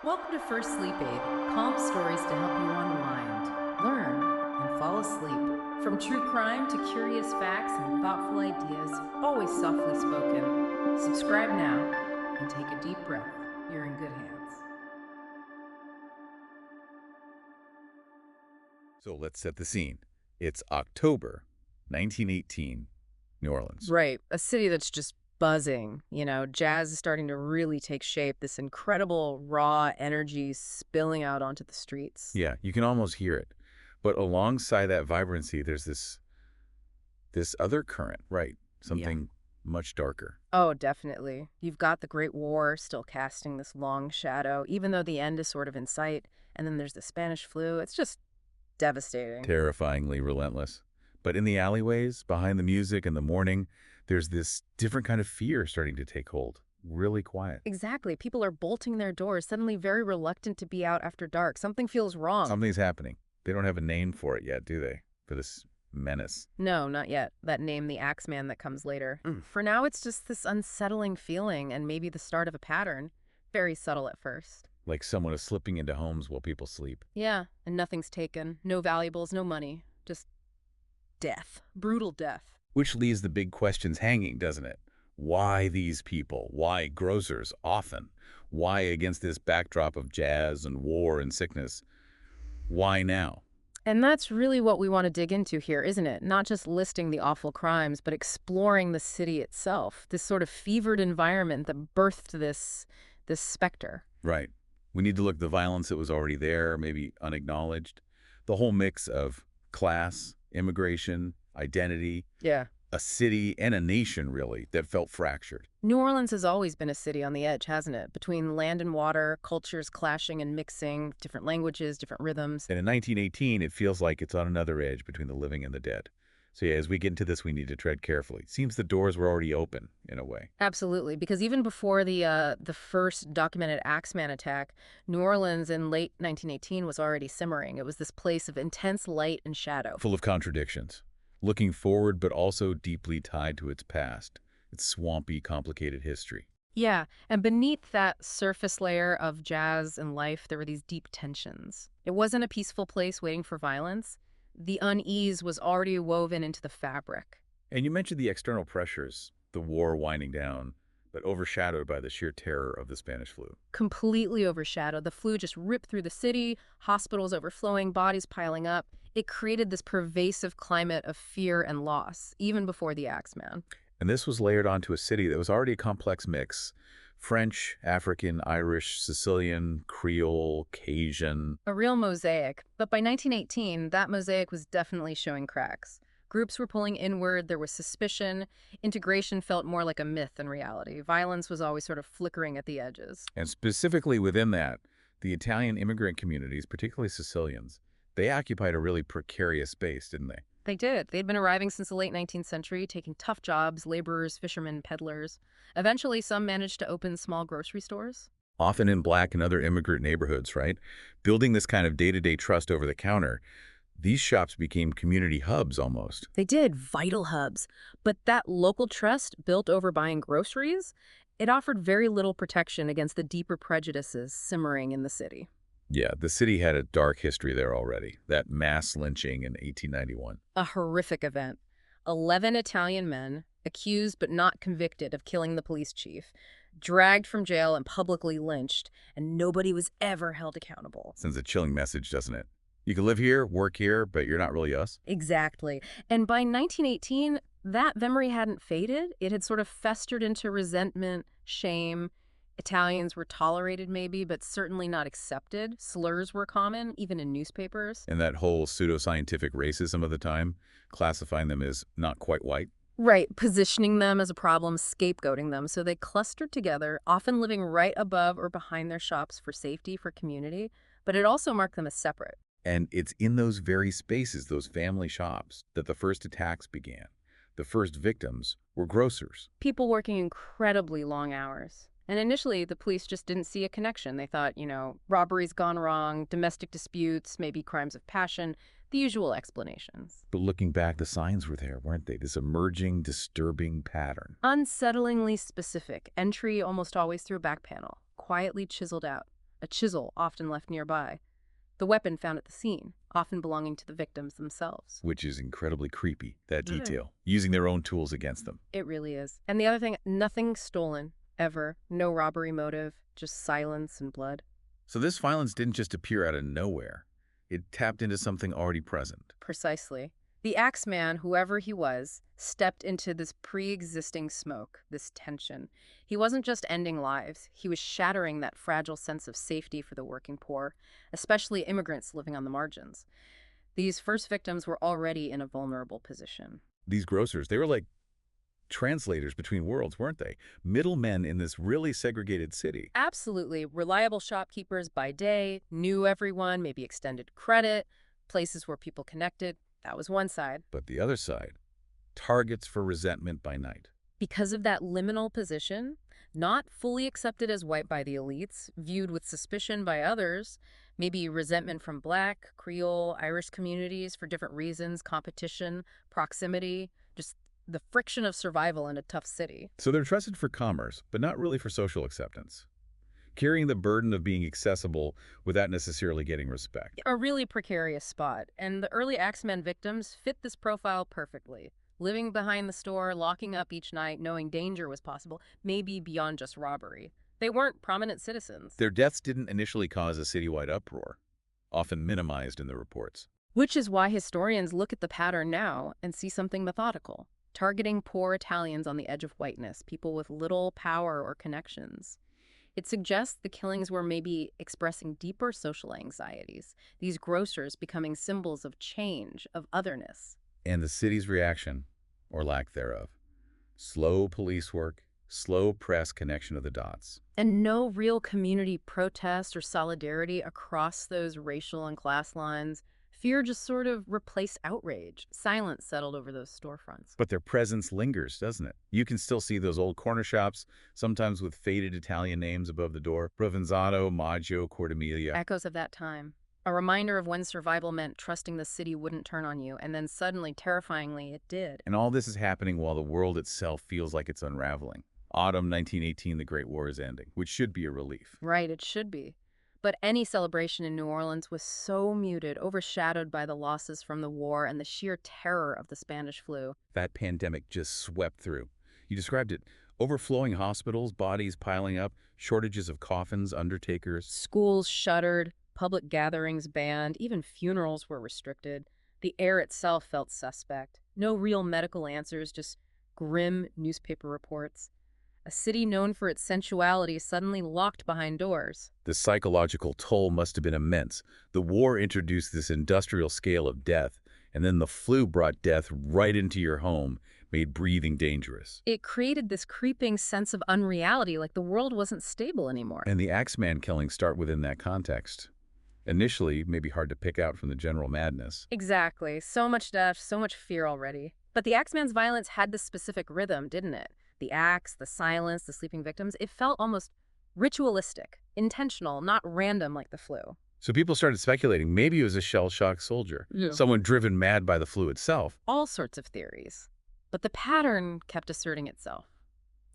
Welcome to First Sleep Aid, calm stories to help you unwind, learn, and fall asleep. From true crime to curious facts and thoughtful ideas, always softly spoken. Subscribe now and take a deep breath. You're in good hands. So let's set the scene. It's October 1918, New Orleans. Right, a city that's just buzzing. Jazz is starting to really take shape, this incredible raw energy spilling out onto the streets. Yeah, you can almost hear it. But alongside that vibrancy, there's this other current, right? Yeah. Something much darker. Oh, definitely. You've got the Great War still casting this long shadow, even though the end is sort of in sight. And then there's the Spanish flu. It's just devastating. Terrifyingly relentless. But in the alleyways, behind the music and the morning, there's this different kind of fear starting to take hold. Really quiet. Exactly. People are bolting their doors, suddenly very reluctant to be out after dark. Something feels wrong. Something's happening. They don't have a name for it yet, do they? For this menace. No, not yet. That name, the Axeman, that comes later. For now, it's just this unsettling feeling and maybe the start of a pattern. Very subtle at first. Like someone is slipping into homes while people sleep. Yeah, and nothing's taken. No valuables, no money. Just death. Brutal death. Which leaves the big questions hanging, doesn't it? Why these people? Why grocers often? Why against this backdrop of jazz and war and sickness? Why now? And that's really what we want to dig into here, isn't it? Not just listing the awful crimes, but exploring the city itself, this sort of fevered environment that birthed this specter. Right. We need to look at the violence that was already there, maybe unacknowledged. The whole mix of class, immigration, identity, Yeah. a city and a nation, really, that felt fractured. New Orleans has always been a city on the edge, hasn't it? Between land and water, cultures clashing and mixing, different languages, different rhythms. And in 1918, it feels like it's on another edge between the living and the dead. So yeah, as we get into this, we need to tread carefully. Seems the doors were already open, in a way. Absolutely, because even before the first documented Axeman attack, New Orleans in late 1918 was already simmering. It was this place of intense light and shadow. Full of contradictions. Looking forward, but also deeply tied to its past. Its swampy, complicated history. Yeah, and beneath that surface layer of jazz and life, there were these deep tensions. It wasn't a peaceful place waiting for violence. The unease was already woven into the fabric. And you mentioned the external pressures, the war winding down, but overshadowed by the sheer terror of the Spanish flu. Completely overshadowed. The flu just ripped through the city, hospitals overflowing, bodies piling up. It created this pervasive climate of fear and loss, even before the Axeman. And this was layered onto a city that was already a complex mix. French, African, Irish, Sicilian, Creole, Cajun. A real mosaic. But by 1918, that mosaic was definitely showing cracks. Groups were pulling inward, there was suspicion, integration felt more like a myth than reality. Violence was always sort of flickering at the edges. And specifically within that, the Italian immigrant communities, particularly Sicilians, they occupied a really precarious space, didn't they? They did. They'd been arriving since the late 19th century, taking tough jobs, laborers, fishermen, peddlers. Eventually, some managed to open small grocery stores. Often in black and other immigrant neighborhoods, right? Building this kind of day-to-day trust over the counter, these shops became community hubs almost. They did, vital hubs. But that local trust, built over buying groceries, it offered very little protection against the deeper prejudices simmering in the city. Yeah, the city had a dark history there already. That mass lynching in 1891. A horrific event. 11 Italian men, accused but not convicted of killing the police chief, dragged from jail and publicly lynched, and nobody was ever held accountable. Sends a chilling message, doesn't it? You can live here, work here, but you're not really us. Exactly. And by 1918, that memory hadn't faded. It had sort of festered into resentment, shame. Italians were tolerated maybe, but certainly not accepted. Slurs were common, even in newspapers. And that whole pseudoscientific racism of the time, classifying them as not quite white. Right, positioning them as a problem, scapegoating them. So they clustered together, often living right above or behind their shops for safety, for community. But it also marked them as separate. And it's in those very spaces, those family shops, that the first attacks began. The first victims were grocers. People working incredibly long hours. And initially, the police just didn't see a connection. They thought, robberies gone wrong, domestic disputes, maybe crimes of passion, the usual explanations. But looking back, the signs were there, weren't they? This emerging, disturbing pattern. Unsettlingly specific. Entry almost always through a back panel, quietly chiseled out. a chisel often left nearby, the weapon found at the scene, often belonging to the victims themselves. Which is incredibly creepy, that detail, using their own tools against them. It really is. And the other thing, nothing stolen, ever. No robbery motive, just silence and blood. So this violence didn't just appear out of nowhere. It tapped into something already present. Precisely. The Axeman, whoever he was, stepped into this pre-existing smoke, this tension. He wasn't just ending lives, he was shattering that fragile sense of safety for the working poor, especially immigrants living on the margins. These first victims were already in a vulnerable position. These grocers, they were like translators between worlds, weren't they? Middlemen in this really segregated city. Absolutely. Reliable shopkeepers by day, knew everyone, maybe extended credit, places where people connected. That was one side. But the other side, targets for resentment by night. Because of that liminal position, not fully accepted as white by the elites, viewed with suspicion by others, maybe resentment from Black, Creole, Irish communities for different reasons, competition, proximity, just the friction of survival in a tough city. So they're trusted for commerce, but not really for social acceptance. Carrying the burden of being accessible without necessarily getting respect. A really precarious spot, and the early Axeman victims fit this profile perfectly. Living behind the store, locking up each night, knowing danger was possible, maybe beyond just robbery. They weren't prominent citizens. Their deaths didn't initially cause a citywide uproar, often minimized in the reports. Which is why historians look at the pattern now and see something methodical, targeting poor Italians on the edge of whiteness, people with little power or connections. It suggests the killings were maybe expressing deeper social anxieties, these grocers becoming symbols of change, of otherness. And the city's reaction, or lack thereof. Slow police work, slow press connection of the dots. And no real community protest or solidarity across those racial and class lines. Fear just sort of replaced outrage. Silence settled over those storefronts. But their presence lingers, doesn't it? You can still see those old corner shops, sometimes with faded Italian names above the door. Provenzano, Maggio, Cordemelia. Echoes of that time. A reminder of when survival meant trusting the city wouldn't turn on you, and then suddenly, terrifyingly, it did. And all this is happening while the world itself feels like it's unraveling. Autumn 1918, the Great War is ending, which should be a relief. Right, it should be. But any celebration in New Orleans was so muted, overshadowed by the losses from the war and the sheer terror of the Spanish flu. That pandemic just swept through. You described it. Overflowing hospitals, bodies piling up, shortages of coffins, undertakers. Schools shuttered, public gatherings banned, even funerals were restricted. The air itself felt suspect. No real medical answers, just grim newspaper reports. A city known for its sensuality suddenly locked behind doors. The psychological toll must have been immense. The war introduced this industrial scale of death, and then the flu brought death right into your home, made breathing dangerous. It created this creeping sense of unreality, like the world wasn't stable anymore. And the Axeman killings start within that context. Initially, maybe hard to pick out from the general madness. Exactly. So much death, so much fear already. But the Axeman's violence had this specific rhythm, didn't it? The axe, the silence, the sleeping victims, it felt almost ritualistic, intentional, not random like the flu. So people started speculating maybe it was a shell-shocked soldier, someone driven mad by the flu itself. All sorts of theories. But the pattern kept asserting itself.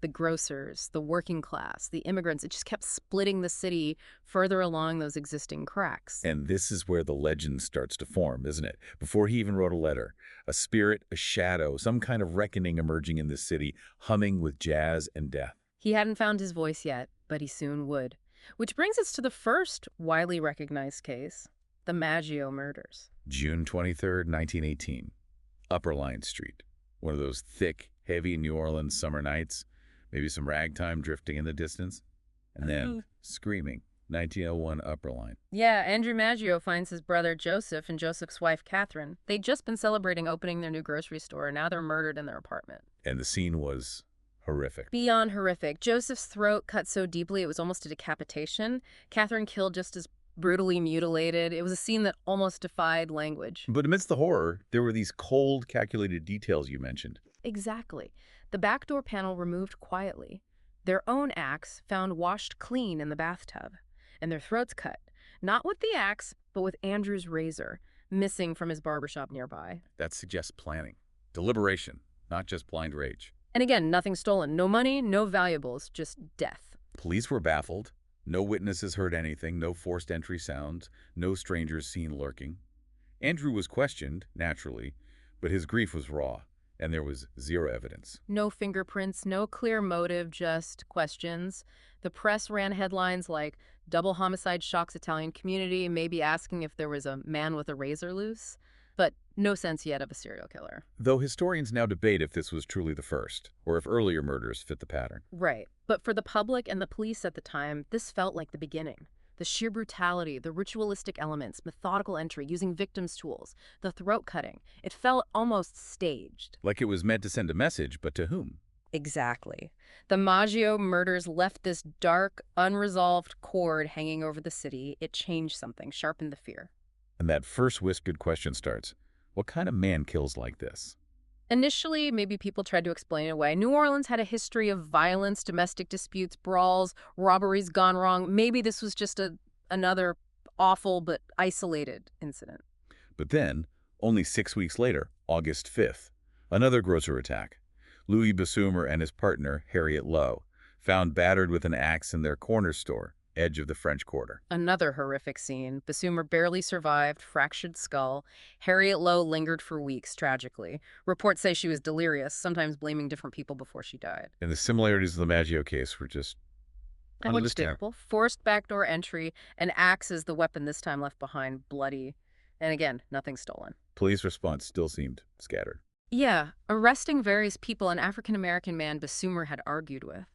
The grocers, the working class, the immigrants, it just kept splitting the city further along those existing cracks. And this is where the legend starts to form, isn't it? Before he even wrote a letter, a spirit, a shadow, some kind of reckoning emerging in this city, humming with jazz and death. He hadn't found his voice yet, but he soon would. Which brings us to the first widely recognized case, the Maggio murders. June 23rd, 1918, Upper Line Street. One of those thick, heavy New Orleans summer nights. Maybe some ragtime drifting in the distance. And then, screaming, 1901 Upper Line. Yeah, Andrew Maggio finds his brother Joseph and Joseph's wife Catherine. They'd just been celebrating opening their new grocery store, and now they're murdered in their apartment. And the scene was horrific. Beyond horrific. Joseph's throat cut so deeply it was almost a decapitation. Catherine killed just as brutally mutilated. It was a scene that almost defied language. But amidst the horror, there were these cold, calculated details you mentioned. Exactly. The back door panel removed quietly. Their own axe found washed clean in the bathtub. And their throats cut. Not with the axe, but with Andrew's razor, missing from his barbershop nearby. That suggests planning. Deliberation, not just blind rage. And again, nothing stolen. No money, no valuables, just death. Police were baffled. No witnesses heard anything, no forced entry sounds, no strangers seen lurking. Andrew was questioned, naturally, but his grief was raw, and there was zero evidence. No fingerprints, no clear motive, just questions. The press ran headlines like double homicide shocks Italian community, maybe asking if there was a man with a razor loose, but no sense yet of a serial killer. Though historians now debate if this was truly the first, or if earlier murders fit the pattern. Right. But for the public and the police at the time, this felt like the beginning. The sheer brutality, the ritualistic elements, methodical entry, using victims' tools, the throat cutting. It felt almost staged. Like it was meant to send a message, but to whom? Exactly. The Maggio murders left this dark, unresolved chord hanging over the city. It changed something, sharpened the fear. And that first whispered question starts. What kind of man kills like this? Initially, maybe people tried to explain it away. New Orleans had a history of violence, domestic disputes, brawls, robberies gone wrong. Maybe this was just another awful but isolated incident. But then, only 6 weeks later, August 5th, another grocer attack. Louis Bessumer and his partner, Harriet Lowe, found battered with an axe in their corner store, edge of the French Quarter. Another horrific scene. Bessumer barely survived, fractured skull. Harriet Lowe lingered for weeks, tragically. Reports say she was delirious, sometimes blaming different people before she died. And the similarities of the Maggio case were just Understandable. Forced backdoor entry, an axe is the weapon this time left behind, bloody. And again, nothing stolen. Police response still seemed scattered. Yeah, arresting various people an African-American man Bessumer had argued with.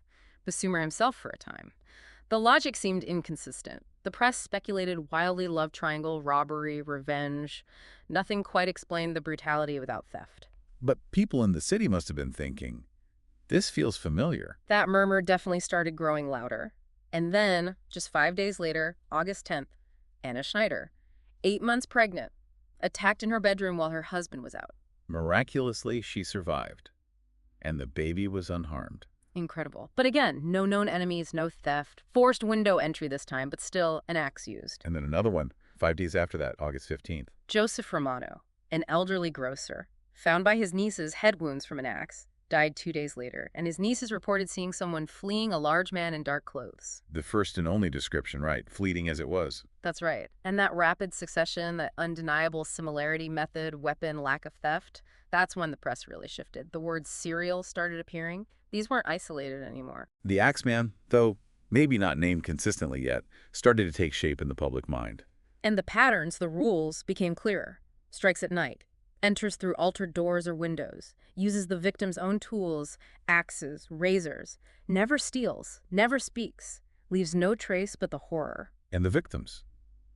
Bessumer himself for a time. The logic seemed inconsistent. The press speculated wildly love triangle, robbery, revenge. Nothing quite explained the brutality without theft. But people in the city must have been thinking, this feels familiar. That murmur definitely started growing louder. And then, just 5 days later, August 10th, Anna Schneider, 8 months pregnant, attacked in her bedroom while her husband was out. Miraculously, she survived, and the baby was unharmed. Incredible. But again, no known enemies, no theft. Forced window entry this time, but still an axe used. And then another one, 5 days after that, August 15th. Joseph Romano, an elderly grocer, found by his nieces head wounds from an axe, died 2 days later, and his nieces reported seeing someone fleeing a large man in dark clothes. The first and only description, right, fleeting as it was. That's right. And that rapid succession, that undeniable similarity, method, weapon, lack of theft, that's when the press really shifted. The word serial started appearing. These weren't isolated anymore. The Axeman, though maybe not named consistently yet, started to take shape in the public mind. And the patterns, the rules, became clearer. Strikes at night, enters through altered doors or windows, uses the victim's own tools, axes, razors, never steals, never speaks, leaves no trace but the horror. And the victims,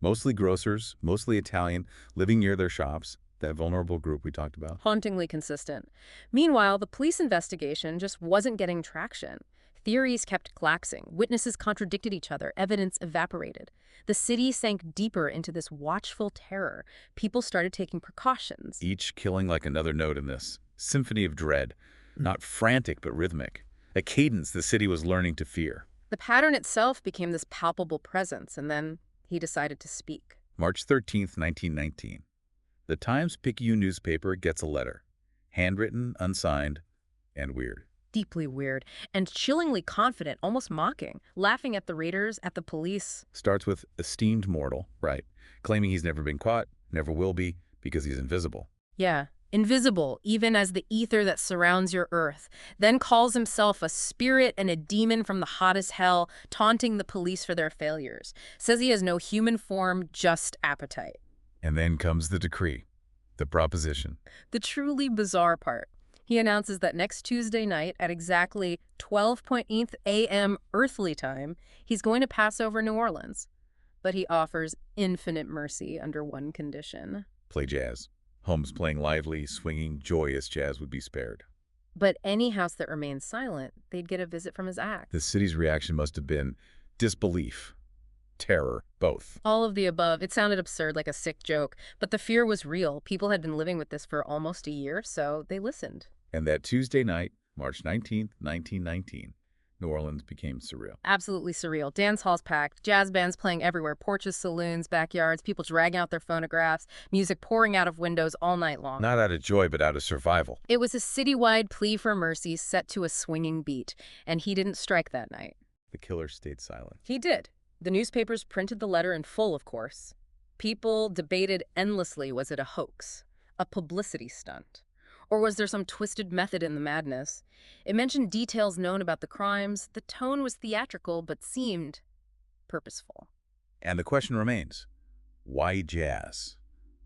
mostly grocers, mostly Italian, living near their shops, that vulnerable group we talked about. Hauntingly consistent. Meanwhile, the police investigation just wasn't getting traction. Theories kept claxing. Witnesses contradicted each other. Evidence evaporated. The city sank deeper into this watchful terror. People started taking precautions. Each killing like another note in this symphony of dread, not frantic but rhythmic, a cadence the city was learning to fear. The pattern itself became this palpable presence, and then he decided to speak. March 13th, 1919. The Times-Picayune newspaper gets a letter, handwritten, unsigned, and weird. Deeply weird, and chillingly confident, almost mocking, laughing at the raiders, at the police. Starts with esteemed mortal, right, claiming he's never been caught, never will be, because he's invisible. Yeah, invisible, even as the ether that surrounds your earth. Then calls himself a spirit and a demon from the hottest hell, taunting the police for their failures. Says he has no human form, just appetite. And then comes the decree, the proposition. The truly bizarre part. He announces that next Tuesday night at exactly 12:08 a.m. earthly time, he's going to pass over New Orleans. But he offers infinite mercy under one condition. Play jazz. Homes playing lively, swinging, joyous jazz would be spared. But any house that remains silent, they'd get a visit from his axe. The city's reaction must have been disbelief, terror, both. All of the above. It sounded absurd, like a sick joke, but the fear was real. People had been living with this for almost a year, so they listened. And that Tuesday night, March 19th, 1919, New Orleans became surreal. Absolutely surreal. Dance halls packed, jazz bands playing everywhere, porches, saloons, backyards, people dragging out their phonographs, music pouring out of windows all night long. Not out of joy, but out of survival. It was a citywide plea for mercy set to a swinging beat, and he didn't strike that night. The killer stayed silent. He did. The newspapers printed the letter in full, of course. People debated endlessly, was it a hoax, a publicity stunt? Or was there some twisted method in the madness? It mentioned details known about the crimes. The tone was theatrical but seemed purposeful. And the question remains, why jazz?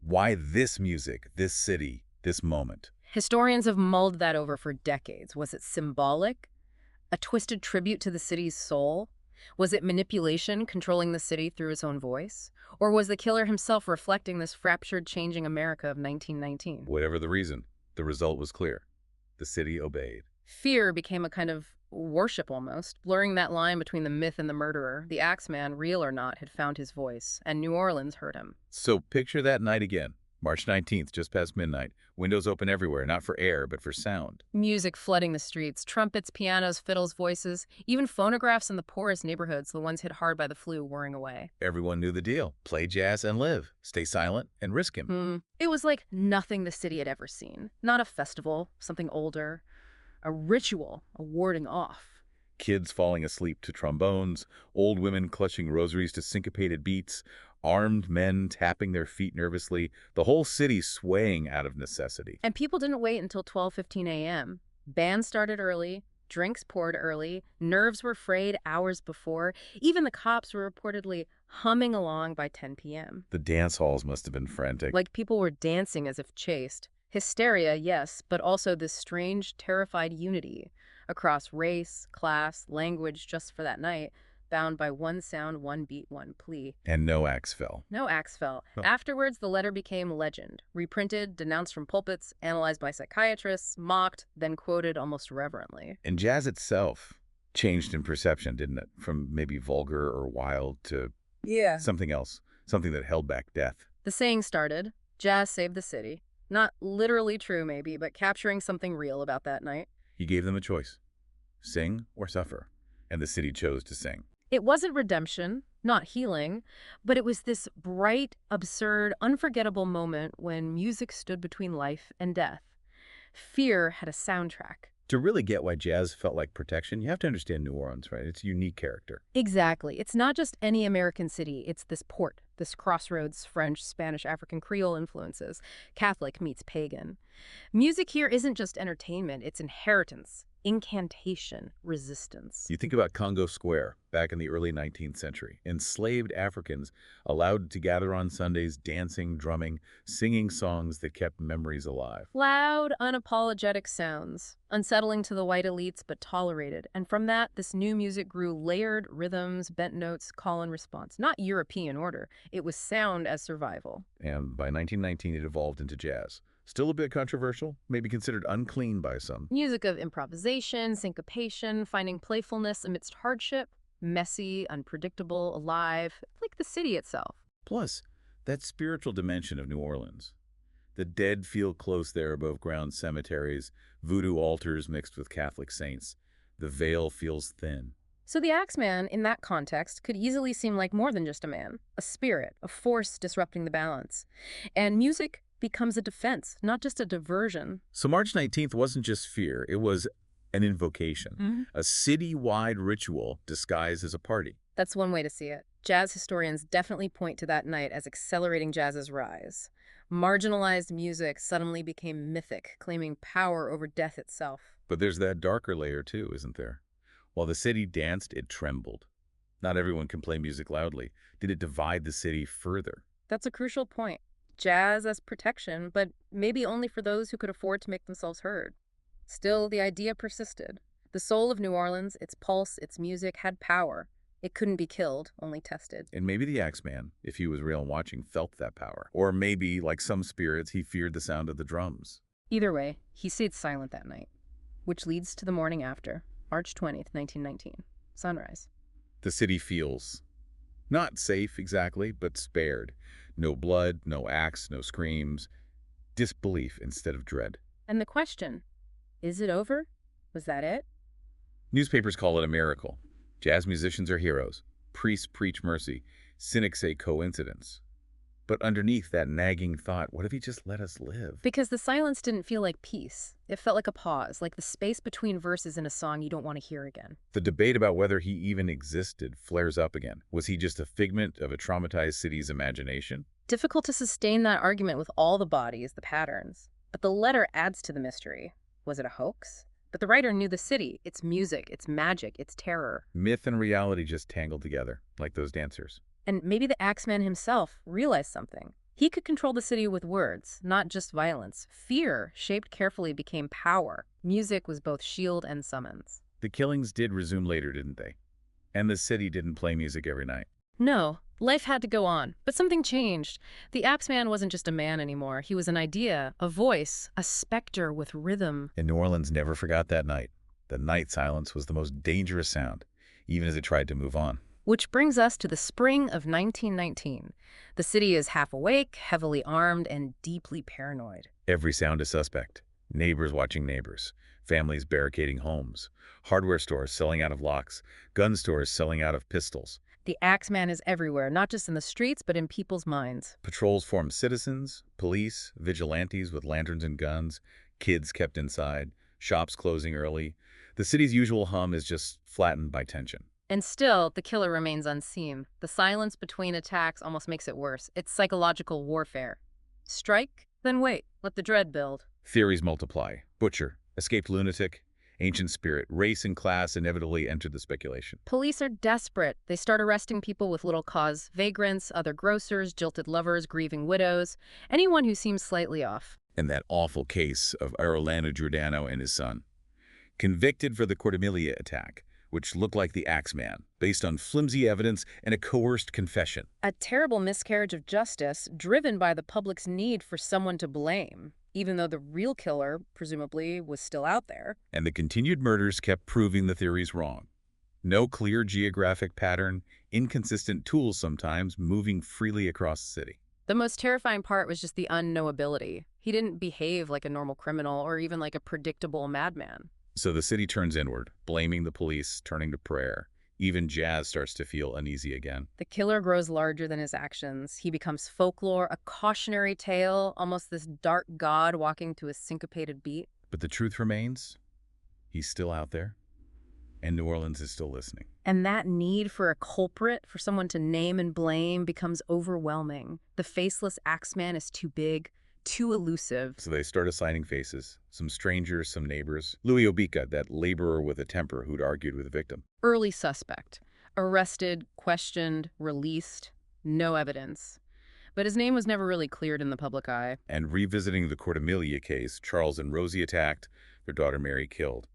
Why this music, this city, this moment? Historians have mulled that over for decades. Was it symbolic? A twisted tribute to the city's soul? Was it manipulation, controlling the city through his own voice? Or was the killer himself reflecting this fractured, changing America of 1919? Whatever the reason, the result was clear. The city obeyed. Fear became a kind of worship almost, blurring that line between the myth and the murderer. The Axeman, real or not, had found his voice, and New Orleans heard him. So picture that night again. March 19th, just past midnight. Windows open everywhere, not for air, but for sound. Music flooding the streets, trumpets, pianos, fiddles, voices, even phonographs in the poorest neighborhoods, the ones hit hard by the flu, whirring away. Everyone knew the deal. Play jazz and live. Stay silent and risk him. It was like nothing the city had ever seen. Not a festival, something older. A ritual, a warding off. Kids falling asleep to trombones, old women clutching rosaries to syncopated beats, armed men tapping their feet nervously, the whole city swaying out of necessity. And people didn't wait until 12:15 a.m. Bands started early, drinks poured early, nerves were frayed hours before. Even the cops were reportedly humming along by 10 p.m. The dance halls must have been frantic. Like people were dancing as if chased. Hysteria, yes, but also this strange, terrified unity across race, class, language just for that night, bound by one sound, one beat, one plea. And no axe fell. No axe fell. Oh. Afterwards, the letter became legend, reprinted, denounced from pulpits, analyzed by psychiatrists, mocked, then quoted almost reverently. And jazz itself changed in perception, didn't it? From maybe vulgar or wild to something else, something that held back death. The saying started, jazz saved the city. Not literally true, maybe, but capturing something real about that night. He gave them a choice, sing or suffer, and the city chose to sing. It wasn't redemption, not healing, but it was this bright, absurd, unforgettable moment when music stood between life and death. Fear had a soundtrack. To really get why jazz felt like protection, you have to understand New Orleans, right? It's a unique character. Exactly. It's not just any American city. It's this port, this crossroads, French, Spanish, African, Creole influences. Catholic meets pagan. Music here isn't just entertainment. It's inheritance, incantation, resistance. You think about Congo Square back in the early 19th century. Enslaved Africans allowed to gather on Sundays, dancing, drumming, singing songs that kept memories alive. Loud, unapologetic sounds, unsettling to the white elites but tolerated. And from that, this new music grew layered rhythms, bent notes, call and response. Not European order. It was sound as survival. And by 1919, it evolved into jazz. Still a bit controversial, maybe considered unclean by some. Music of improvisation, syncopation, finding playfulness amidst hardship, messy, unpredictable, alive, like the city itself. Plus, that spiritual dimension of New Orleans. The dead feel close there above ground cemeteries, voodoo altars mixed with Catholic saints. The veil feels thin. So the Axeman, in that context, could easily seem like more than just a man, a spirit, a force disrupting the balance. And music becomes a defense, not just a diversion. So March 19th wasn't just fear, it was an invocation, a city-wide ritual disguised as a party. That's one way to see it. Jazz historians definitely point to that night as accelerating jazz's rise. Marginalized music suddenly became mythic, claiming power over death itself. But there's that darker layer too, isn't there? While the city danced, it trembled. Not everyone can play music loudly. Did it divide the city further? That's a crucial point. Jazz as protection, but maybe only for those who could afford to make themselves heard. Still, the idea persisted. The soul of New Orleans, its pulse, its music, had power. It couldn't be killed, only tested. And maybe the Axeman, if he was real and watching, felt that power. Or maybe, like some spirits, he feared the sound of the drums. Either way, he stayed silent that night, which leads to the morning after, March 20th, 1919, sunrise. The city feels not safe exactly, but spared. No blood, no axe, no screams. Disbelief instead of dread. And the question, is it over? Was that it? Newspapers call it a miracle. Jazz musicians are heroes. Priests preach mercy. Cynics say coincidence. But underneath that nagging thought, what if he just let us live? Because the silence didn't feel like peace. It felt like a pause, like the space between verses in a song you don't want to hear again. The debate about whether he even existed flares up again. Was he just a figment of a traumatized city's imagination? Difficult to sustain that argument with all the bodies, the patterns. But the letter adds to the mystery. Was it a hoax? But the writer knew the city, its music, its magic, its terror. Myth and reality just tangled together, like those dancers. And maybe the Axeman himself realized something. He could control the city with words, not just violence. Fear, shaped carefully, became power. Music was both shield and summons. The killings did resume later, didn't they? And the city didn't play music every night. No, life had to go on, but something changed. The Axeman wasn't just a man anymore. He was an idea, a voice, a specter with rhythm. And New Orleans never forgot that night. The night silence was the most dangerous sound, even as it tried to move on. Which brings us to the spring of 1919. The city is half awake, heavily armed, and deeply paranoid. Every sound is suspect. Neighbors watching neighbors, families barricading homes, hardware stores selling out of locks, gun stores selling out of pistols. The Axeman is everywhere, not just in the streets, but in people's minds. Patrols form citizens, police, vigilantes with lanterns and guns, kids kept inside, shops closing early. The city's usual hum is just flattened by tension. And still, the killer remains unseen. The silence between attacks almost makes it worse. It's psychological warfare. Strike, then wait. Let the dread build. Theories multiply. Butcher, escaped lunatic, ancient spirit, race and class inevitably enter the speculation. Police are desperate. They start arresting people with little cause. Vagrants, other grocers, jilted lovers, grieving widows. Anyone who seems slightly off. And that awful case of Orlando Giordano and his son. Convicted for the Cordemelia attack, which looked like the Axeman, based on flimsy evidence and a coerced confession. A terrible miscarriage of justice, driven by the public's need for someone to blame, even though the real killer, presumably, was still out there. And the continued murders kept proving the theories wrong. No clear geographic pattern, inconsistent tools sometimes, moving freely across the city. The most terrifying part was just the unknowability. He didn't behave like a normal criminal or even like a predictable madman. So the city turns inward, blaming the police, turning to prayer. Even jazz starts to feel uneasy again. The killer grows larger than his actions. He becomes folklore, a cautionary tale, almost this dark god walking to a syncopated beat. But the truth remains, he's still out there, and New Orleans is still listening. And that need for a culprit, for someone to name and blame, becomes overwhelming. The faceless Axeman is too big, too elusive. So they start assigning faces, some strangers, some neighbors. Louis Obica, that laborer with a temper who'd argued with the victim. Early suspect. Arrested, questioned, released. No evidence. But his name was never really cleared in the public eye. And revisiting the Cordemelia case, Charles and Rosie attacked, their daughter Mary killed.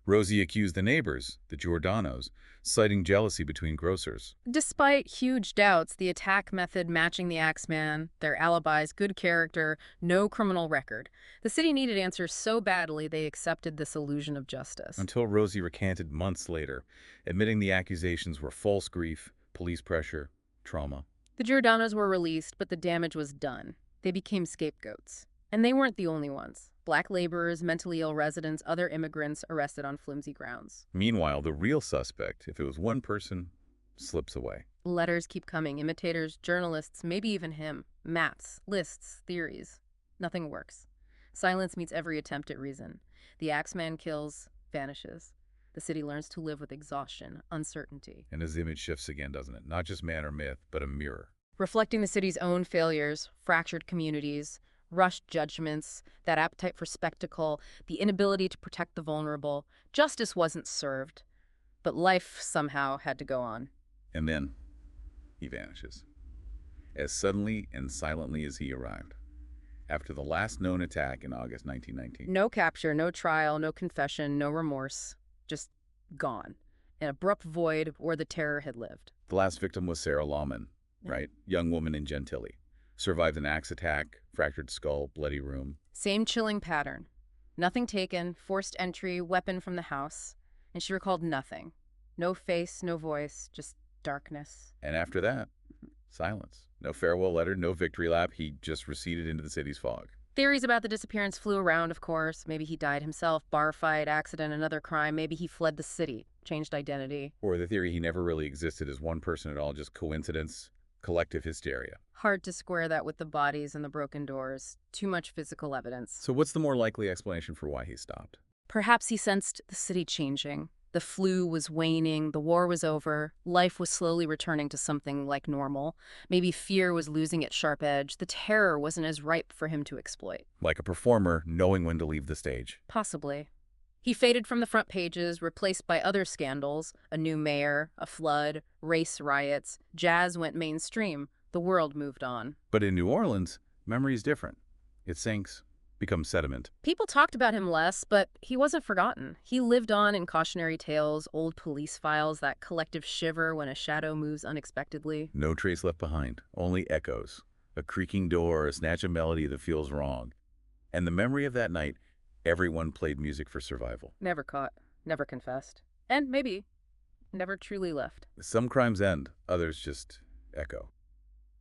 Rosie accused the neighbors, the Giordanos, citing jealousy between grocers. Despite huge doubts, the attack method matching the Axeman, their alibis, good character, no criminal record. The city needed answers so badly they accepted this illusion of justice. Until Rosie recanted months later, admitting the accusations were false grief, police pressure, trauma. The Giordanos were released, but the damage was done. They became scapegoats. And they weren't the only ones. Black laborers, mentally ill residents, other immigrants arrested on flimsy grounds. Meanwhile, the real suspect, if it was one person, slips away. Letters keep coming. Imitators, journalists, maybe even him. Maps, lists, theories. Nothing works. Silence meets every attempt at reason. The Axeman kills, vanishes. The city learns to live with exhaustion, uncertainty. And his image shifts again, doesn't it? Not just man or myth, but a mirror. Reflecting the city's own failures, fractured communities, rushed judgments, that appetite for spectacle, the inability to protect the vulnerable. Justice wasn't served, but life somehow had to go on. And then he vanishes, as suddenly and silently as he arrived, after the last known attack in August 1919. No capture, no trial, no confession, no remorse. Just gone. An abrupt void where the terror had lived. The last victim was Sarah Lawman, right? Young woman in Gentilly. Survived an axe attack, fractured skull, bloody room. Same chilling pattern. Nothing taken, forced entry, weapon from the house. And she recalled nothing. No face, no voice, just darkness. And after that, silence. No farewell letter, no victory lap. He just receded into the city's fog. Theories about the disappearance flew around, of course. Maybe he died himself, bar fight, accident, another crime. Maybe he fled the city, changed identity. Or the theory he never really existed as one person at all, just coincidence, collective hysteria. Hard to square that with the bodies and the broken doors. Too much physical evidence. So what's the more likely explanation for why he stopped? Perhaps he sensed the city changing. The flu was waning, the war was over, life was slowly returning to something like normal. Maybe fear was losing its sharp edge, the terror wasn't as ripe for him to exploit. Like a performer knowing when to leave the stage. Possibly. He faded from the front pages, replaced by other scandals, a new mayor, a flood, race riots. Jazz went mainstream. The world moved on. But in New Orleans, memory is different. It sinks, becomes sediment. People talked about him less, but he wasn't forgotten. He lived on in cautionary tales, old police files, that collective shiver when a shadow moves unexpectedly. No trace left behind, only echoes. A creaking door, a snatch of melody that feels wrong. And the memory of that night, everyone played music for survival. Never caught, never confessed, and maybe never truly left. Some crimes end, others just echo.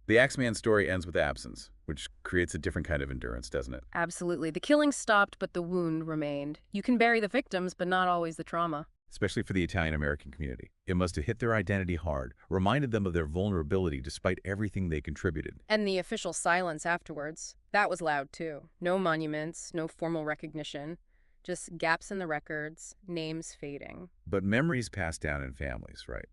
The Axeman story ends with absence, which creates a different kind of endurance, doesn't it? Absolutely. The killing stopped, but the wound remained. You can bury the victims, but not always the trauma. Especially for the Italian-American community. It must have hit their identity hard, reminded them of their vulnerability despite everything they contributed. And the official silence afterwards, that was loud too. No monuments, no formal recognition, just gaps in the records, names fading. But memories pass down in families, right?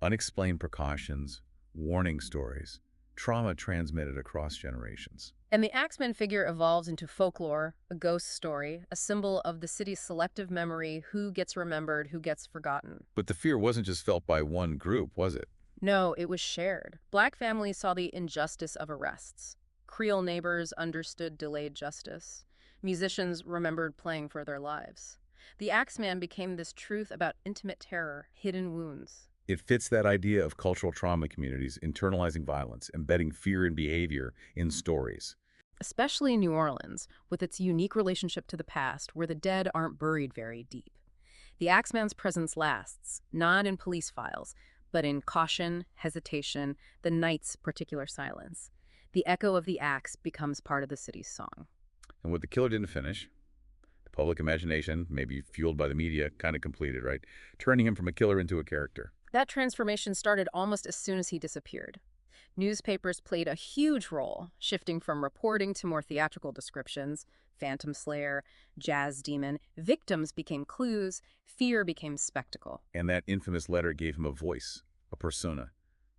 Unexplained precautions, warning stories, trauma transmitted across generations. And the Axeman figure evolves into folklore, a ghost story, a symbol of the city's selective memory, who gets remembered, who gets forgotten. But the fear wasn't just felt by one group, was it? No, it was shared. Black families saw the injustice of arrests. Creole neighbors understood delayed justice. Musicians remembered playing for their lives. The Axeman became this truth about intimate terror, hidden wounds. It fits that idea of cultural trauma communities internalizing violence, embedding fear and behavior in stories. Especially in New Orleans, with its unique relationship to the past, where the dead aren't buried very deep. The Axeman's presence lasts, not in police files, but in caution, hesitation, the night's particular silence. The echo of the axe becomes part of the city's song. And what the killer didn't finish, the public imagination, maybe fueled by the media, kind of completed, right? Turning him from a killer into a character. That transformation started almost as soon as he disappeared. Newspapers played a huge role, shifting from reporting to more theatrical descriptions. Phantom Slayer, Jazz Demon. Victims became clues. Fear became spectacle. And that infamous letter gave him a voice, a persona,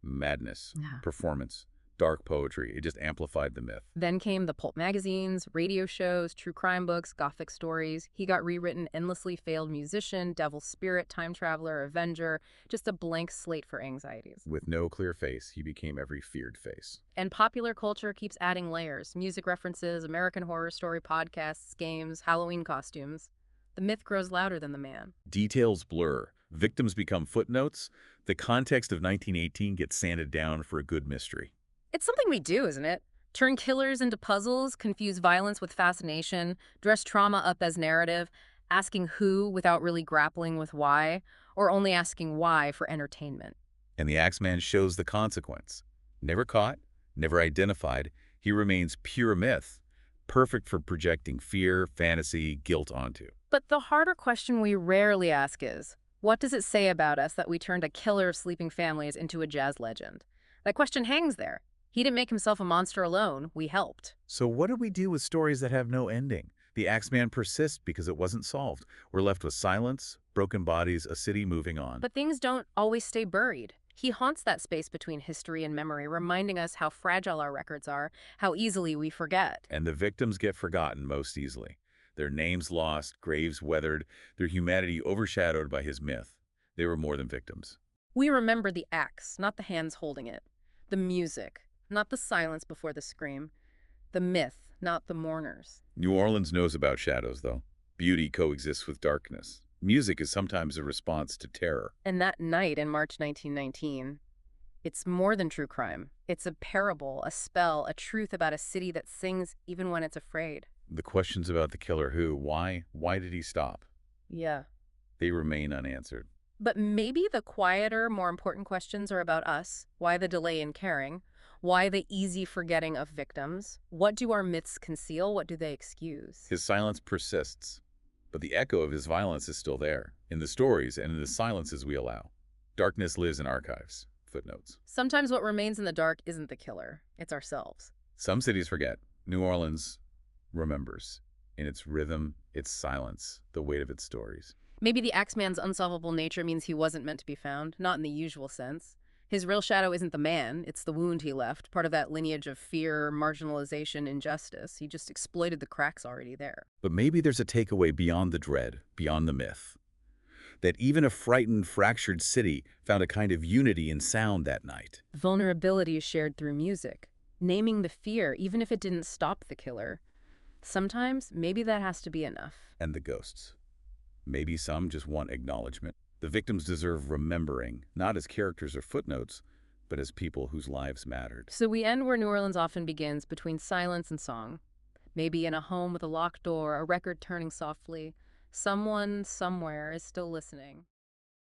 madness, performance, dark poetry. It just amplified the myth. Then came the pulp magazines, radio shows, true crime books, gothic stories. He got rewritten endlessly failed musician, devil spirit, time traveler, avenger, just a blank slate for anxieties. With no clear face, he became every feared face. And popular culture keeps adding layers. Music references, American Horror Story podcasts, games, Halloween costumes. The myth grows louder than the man. Details blur. Victims become footnotes. The context of 1918 gets sanded down for a good mystery. It's something we do, isn't it? Turn killers into puzzles, confuse violence with fascination, dress trauma up as narrative, asking who without really grappling with why, or only asking why for entertainment. And the Axeman shows the consequence. Never caught, never identified, he remains pure myth, perfect for projecting fear, fantasy, guilt onto. But the harder question we rarely ask is, what does it say about us that we turned a killer of sleeping families into a jazz legend? That question hangs there. He didn't make himself a monster alone. We helped. So what do we do with stories that have no ending? The Axeman persists because it wasn't solved. We're left with silence, broken bodies, a city moving on. But things don't always stay buried. He haunts that space between history and memory, reminding us how fragile our records are, how easily we forget. And the victims get forgotten most easily. Their names lost, graves weathered, their humanity overshadowed by his myth. They were more than victims. We remember the axe, not the hands holding it. The music, not the silence before the scream. The myth, not the mourners. New Orleans knows about shadows, though. Beauty coexists with darkness. Music is sometimes a response to terror. And that night in March 1919, it's more than true crime. It's a parable, a spell, a truth about a city that sings even when it's afraid. The questions about the killer who, why did he stop? Yeah. They remain unanswered. But maybe the quieter, more important questions are about us. Why the delay in caring? Why the easy forgetting of victims? What do our myths conceal? What do they excuse? His silence persists, but the echo of his violence is still there, in the stories and in the silences we allow. Darkness lives in archives, footnotes. Sometimes what remains in the dark isn't the killer, it's ourselves. Some cities forget. New Orleans remembers. In its rhythm, its silence, the weight of its stories. Maybe the Axeman's unsolvable nature means he wasn't meant to be found, not in the usual sense. His real shadow isn't the man, it's the wound he left, part of that lineage of fear, marginalization, injustice. He just exploited the cracks already there. But maybe there's a takeaway beyond the dread, beyond the myth. That even a frightened, fractured city found a kind of unity in sound that night. Vulnerability is shared through music. Naming the fear, even if it didn't stop the killer. Sometimes, maybe that has to be enough. And the ghosts. Maybe some just want acknowledgement. The victims deserve remembering, not as characters or footnotes, but as people whose lives mattered. So we end where New Orleans often begins, between silence and song. Maybe in a home with a locked door, a record turning softly. Someone, somewhere, is still listening.